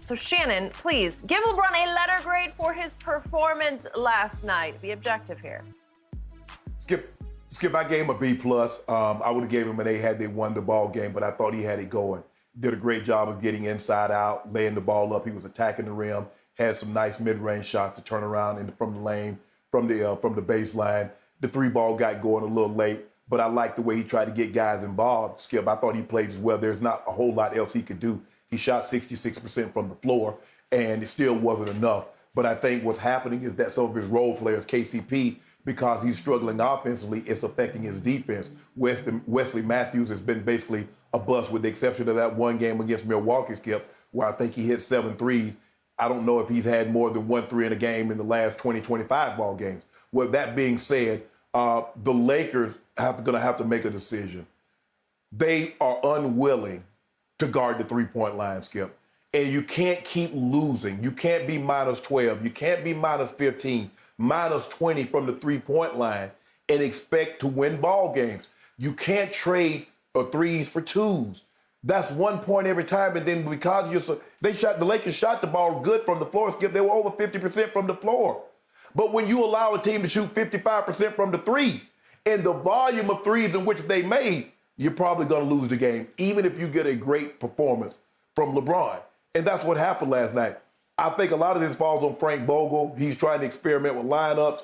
So, Shannon, please give LeBron a letter grade for his performance last night. Be objective here. Skip, I gave him a B+. I would have gave him an A had they won the ball game, but I thought he had it going. Did a great job of getting inside out, laying the ball up. He was attacking the rim, had some nice mid-range shots to turn around from the lane, from the baseline. The three ball got going a little late, but I liked the way he tried to get guys involved. Skip, I thought he played as well. There's not a whole lot else he could do. He shot 66% from the floor, and it still wasn't enough. But I think what's happening is that some of his role players, KCP, because he's struggling offensively, it's affecting his defense. Wesley Matthews has been basically a bust with the exception of that one game against Milwaukee, Skip, where I think he hit 7 threes. I don't know if he's had more than 1 3 in a game in the last 20, 25 ball games. With that being said, the Lakers going to have to make a decision. They are unwilling to guard the three-point line, Skip. And you can't keep losing. You can't be minus 12. You can't be minus 15, minus 20 from the three-point line and expect to win ball games. You can't trade threes for twos. That's 1 point every time, and then because the Lakers shot the ball good from the floor, Skip, they were over 50% from the floor. But when you allow a team to shoot 55% from the three, and the volume of threes in which they made, you're probably going to lose the game, even if you get a great performance from LeBron. And that's what happened last night. I think a lot of this falls on Frank Vogel. He's trying to experiment with lineups.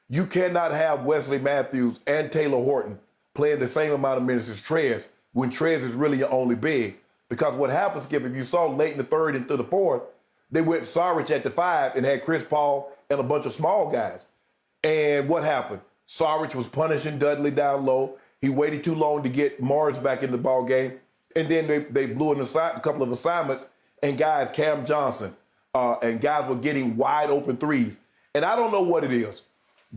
You cannot have Wesley Matthews and Taylor Horton playing the same amount of minutes as Trez when Trez is really your only big. Because what happens, Skip, if you saw late in the third into the fourth, they went Saric at the 5 and had Chris Paul and a bunch of small guys. And what happened? Saric was punishing Dudley down low. He waited too long to get Morris back in the ball game. And then they blew a couple of assignments, and guys, Cam Johnson, and guys were getting wide open threes. And I don't know what it is.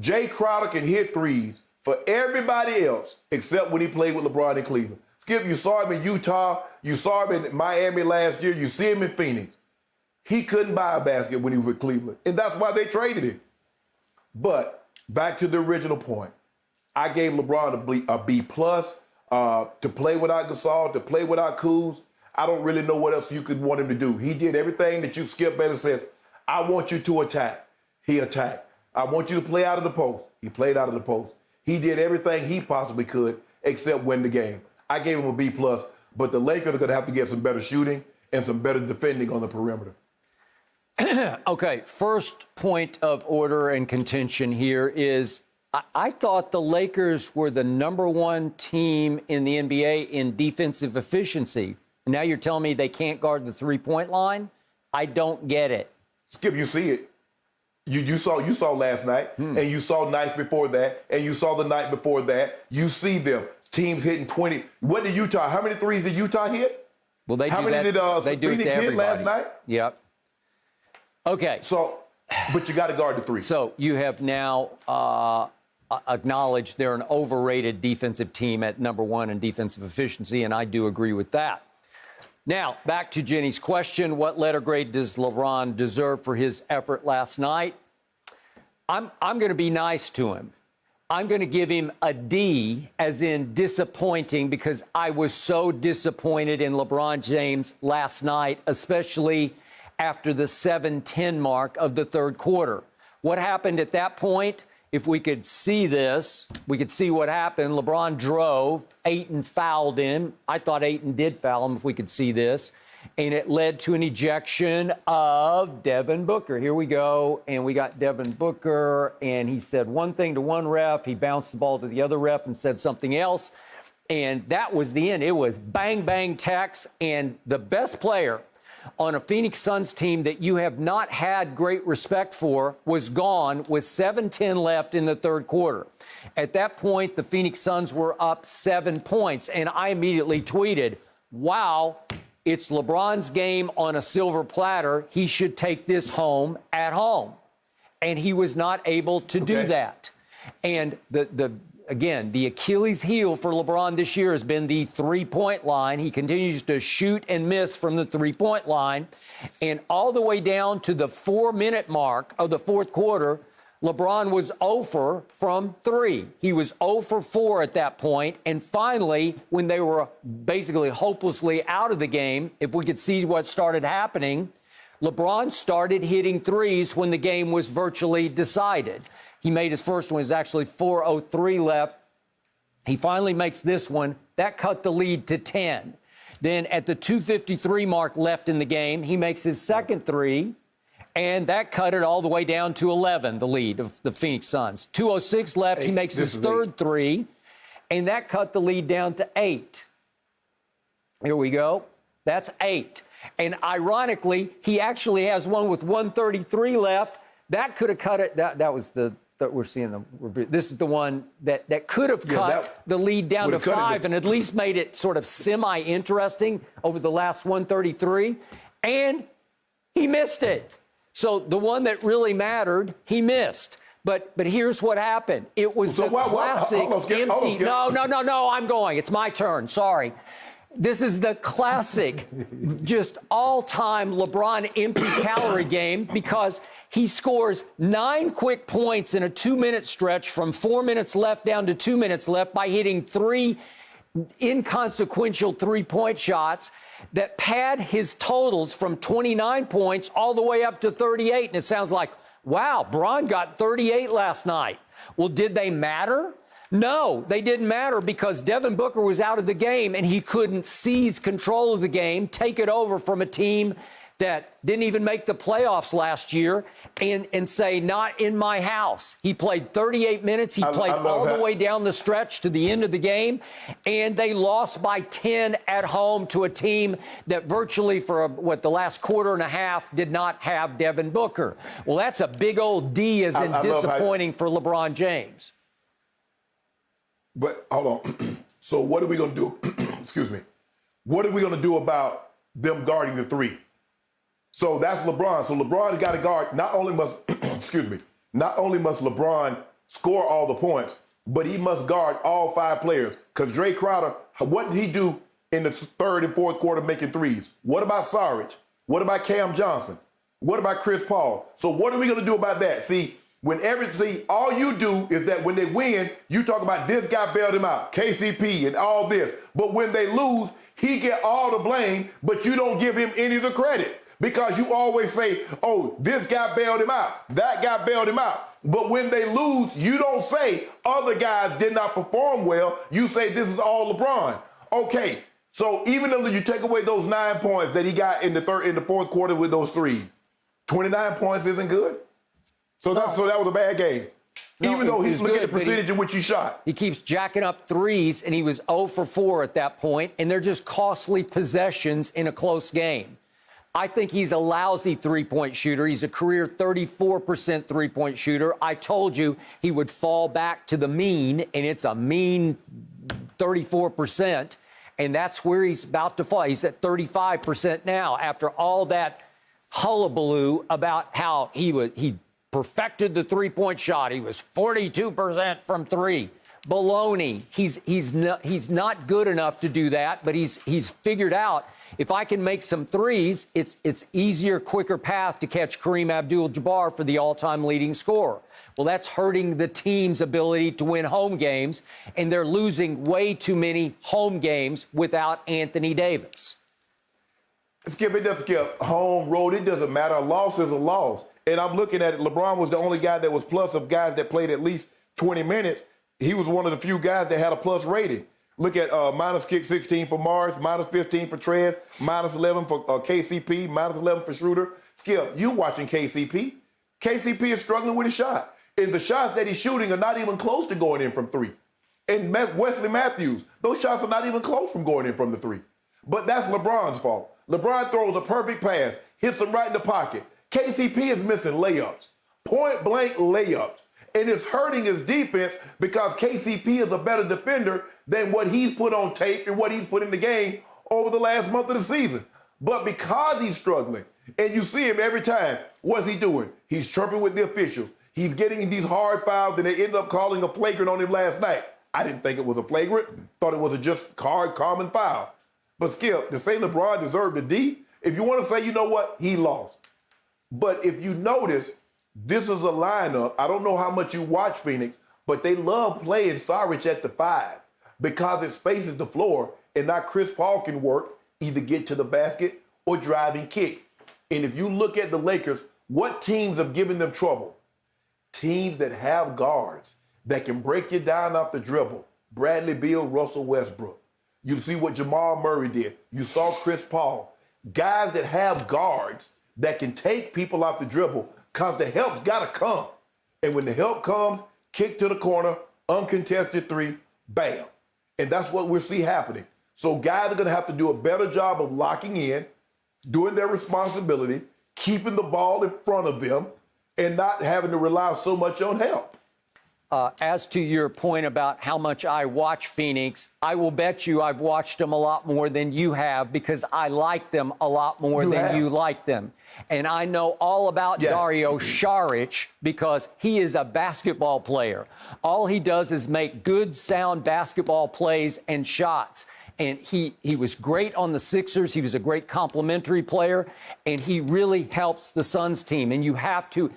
Jay Crowder can hit threes for everybody else except when he played with LeBron in Cleveland. Skip, you saw him in Utah. You saw him in Miami last year. You see him in Phoenix. He couldn't buy a basket when he was with Cleveland, and that's why they traded him. But back to the original point. I gave LeBron a B+ to play without Gasol, to play without Kuz. I don't really know what else you could want him to do. He did everything that you, Skip Bayless says, I want you to attack. He attacked. I want you to play out of the post. He played out of the post. He did everything he possibly could except win the game. I gave him a B+, but the Lakers are going to have to get some better shooting and some better defending on the perimeter. Okay, first point of order and contention here is I thought the Lakers were the #1 team in the NBA in defensive efficiency. Now you're telling me they can't guard the three-point line? I don't get it. Skip, you see it. You saw last night, and you saw nights before that, and you saw the night before that. You see them. Teams hitting 20. What did Utah? How many threes did Utah hit? Well, they How do many that. did Phoenix hit last night? Yep. Okay. So, but you got to guard the three. So you have now acknowledged they're an overrated defensive team at #1 in defensive efficiency, and I do agree with that. Now, back to Jenny's question, what letter grade does LeBron deserve for his effort last night? I'm going to be nice to him. I'm going to give him a D, as in disappointing, because I was so disappointed in LeBron James last night, especially after the 7-10 mark of the third quarter. What happened at that point? If we could see this, we could see what happened. LeBron drove. Ayton fouled him. I thought Ayton did foul him, if we could see this. And it led to an ejection of Devin Booker. Here we go. And we got Devin Booker. And he said one thing to one ref. He bounced the ball to the other ref and said something else. And that was the end. It was bang, bang, Tex. And the best player on a Phoenix Suns team that you have not had great respect for was gone with 7:10 left in the third quarter. At that point, the Phoenix Suns were up 7 points, and I immediately tweeted, wow, it's LeBron's game on a silver platter. He should take this home at home. And he was not able to do that. And again, the Achilles heel for LeBron this year has been the three-point line. He continues to shoot and miss from the three-point line. And all the way down to the 4-minute mark of the fourth quarter, LeBron was 0 from 3. He was 0 for 4 at that point. And finally, when they were basically hopelessly out of the game, if we could see what started happening, LeBron started hitting threes when the game was virtually decided. He made his first one. It was actually 4:03 left. He finally makes this one. That cut the lead to 10. Then at the 2:53 mark left in the game, he makes his second three, and that cut it all the way down to 11, the lead of the Phoenix Suns. 2:06 left, he makes his third three, and that cut the lead down to 8. Here we go. That's 8. And ironically, he actually has one with 1:33 left. That could have cut it. That was the that we're seeing the review. This is the one that could have cut the lead down to 5 and at least made it sort of semi-interesting over the last 1:33. And he missed it. So the one that really mattered, he missed. But here's what happened. It was the classic empty. No, I'm going. It's my turn. Sorry. This is the classic, just all-time LeBron empty calorie game because he scores 9 quick points in a 2-minute stretch from 4 minutes left down to 2 minutes left by hitting 3 inconsequential three-point shots that pad his totals from 29 points all the way up to 38. And it sounds like, wow, Bron got 38 last night. Well, did they matter? No, they didn't matter because Devin Booker was out of the game and he couldn't seize control of the game, take it over from a team that didn't even make the playoffs last year and say, not in my house. He played 38 minutes. He played all the way down the stretch to the end of the game, and they lost by 10 at home to a team that virtually for the last quarter and a half did not have Devin Booker. Well, that's a big old D as in disappointing for LeBron James. But hold on. So what are we going to do? Excuse me. What are we going to do about them guarding the three? So that's LeBron. So LeBron got to guard. Not only must, not only must LeBron score all the points, but he must guard all 5 players. Because Jay Crowder, what did he do in the third and fourth quarter making threes? What about Saric? What about Cam Johnson? What about Chris Paul? So what are we going to do about that? See, when everything, all you do is that when they win, you talk about this guy bailed him out, KCP and all this. But when they lose, he get all the blame, but you don't give him any of the credit because you always say, oh, this guy bailed him out, that guy bailed him out. But when they lose, you don't say other guys did not perform well. You say this is all LeBron. Okay, so even though you take away those 9 points that he got in the fourth quarter with those 3, 29 points isn't good. So that was a bad game. No, even though he's looking at the percentage in which he shot. He keeps jacking up threes, and he was 0 for 4 at that point, and they're just costly possessions in a close game. I think he's a lousy three-point shooter. He's a career 34% three-point shooter. I told you he would fall back to the mean, and it's a mean 34%, and that's where he's about to fall. He's at 35% now after all that hullabaloo about how he perfected the three-point shot. He was 42% from 3. Baloney. He's not good enough to do that, but he's figured out if I can make some threes, it's easier, quicker path to catch Kareem Abdul-Jabbar for the all-time leading scorer. Well, that's hurting the team's ability to win home games, and they're losing way too many home games without Anthony Davis. Skip, it doesn't skip. Home, road, it doesn't matter. A loss is a loss. And I'm looking at it. LeBron was the only guy that was plus of guys that played at least 20 minutes. He was one of the few guys that had a plus rating. Look at minus 16 for Marc, minus 15 for Trez, minus 11 for KCP, minus 11 for Schroeder. Skip, you watching KCP. KCP is struggling with his shot. And the shots that he's shooting are not even close to going in from 3. And Wesley Matthews, those shots are not even close from going in from the 3. But that's LeBron's fault. LeBron throws a perfect pass, hits him right in the pocket. KCP is missing layups, point-blank layups. And it's hurting his defense because KCP is a better defender than what he's put on tape and what he's put in the game over the last month of the season. But because he's struggling, and you see him every time, what's he doing? He's chirping with the officials. He's getting these hard fouls, and they ended up calling a flagrant on him last night. I didn't think it was a flagrant. Thought it was a just hard, common foul. But Skip, to say LeBron deserved a D, if you want to say, you know what, he lost. But if you notice, this is a lineup. I don't know how much you watch Phoenix, but they love playing Saric at the 5 because it spaces the floor and now Chris Paul can work, either get to the basket or drive and kick. And if you look at the Lakers, what teams have given them trouble? Teams that have guards that can break you down off the dribble. Bradley Beal, Russell Westbrook. You see what Jamal Murray did. You saw Chris Paul. Guys that have guards that can take people off the dribble because the help's got to come. And when the help comes, kick to the corner, uncontested three, bam. And that's what we'll see happening. So guys are going to have to do a better job of locking in, doing their responsibility, keeping the ball in front of them, and not having to rely so much on help. As to your point about how much I watch Phoenix, I will bet you I've watched them a lot more than you have because I like them a lot more than you like them. And I know all about Dario Saric because he is a basketball player. All he does is make good, sound basketball plays and shots. And he was great on the Sixers. He was a great complimentary player. And he really helps the Suns team. And you have to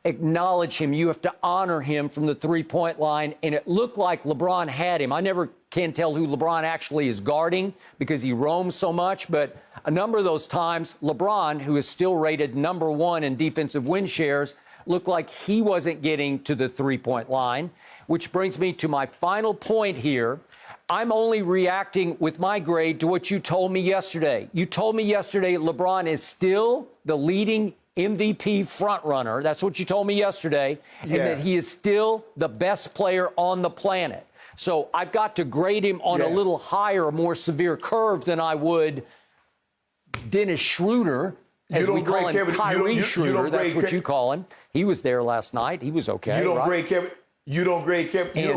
acknowledge him. You have to honor him from the three-point line. And it looked like LeBron had him. I never can tell who LeBron actually is guarding because he roams so much. But a number of those times, LeBron, who is still rated number one in defensive win shares, looked like he wasn't getting to the three-point line, which brings me to my final point here. I'm only reacting with my grade to what you told me yesterday. You told me yesterday LeBron is still the leading MVP frontrunner. That's what you told me yesterday. And that he is still the best player on the planet. So I've got to grade him on a little higher, more severe curve than I would Dennis Schroeder, as we call him, Kyrie Schroeder. That's what you call him. He was there last night. He was okay. You don't grade Kevin. You don't grade Kevin. You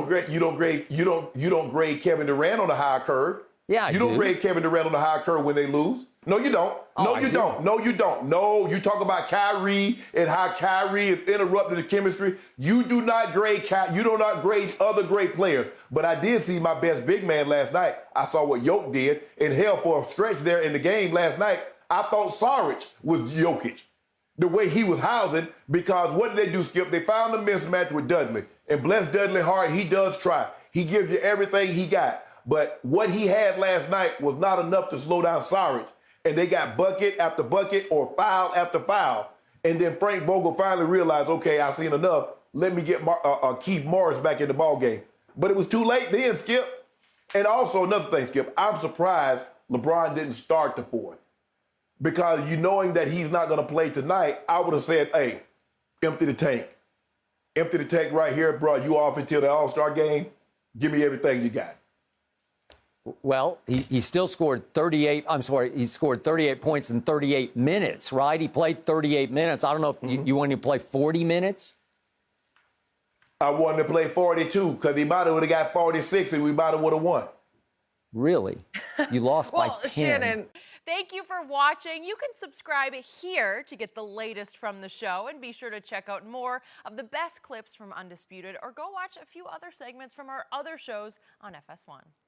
don't grade Kevin Durant on a high curve. Yeah, you don't grade Kevin Durant on a high curve when they lose. No, you don't. No, you don't. No, you don't. No, you talk about Kyrie and how Kyrie is interrupting the chemistry. You do not grade you do not grade other great players. But I did see my best big man last night. I saw what Jokic did. And hell, for a stretch there in the game last night, I thought Saric was Jokic. The way he was housing, because what did they do, Skip? They found a mismatch with Dudley. And bless Dudley hard, he does try. He gives you everything he got. But what he had last night was not enough to slow down Saric. And they got bucket after bucket or foul after foul. And then Frank Vogel finally realized, okay, I've seen enough. Let me get Keith Morris back in the ballgame. But it was too late then, Skip. And also another thing, Skip, I'm surprised LeBron didn't start the fourth. Because you knowing that he's not going to play tonight, I would have said, hey, empty the tank. Empty the tank right here, bro. You off until the All-Star game. Give me everything you got. Well, he still scored 38. I'm sorry, he scored 38 points in 38 minutes, right? He played 38 minutes. I don't know if you want him to play 40 minutes. I wanted to play 42 because he might have got 46 and we might have would have won. Really? You lost by 10. Shannon. Thank you for watching. You can subscribe here to get the latest from the show, and be sure to check out more of the best clips from Undisputed, or go watch a few other segments from our other shows on FS1.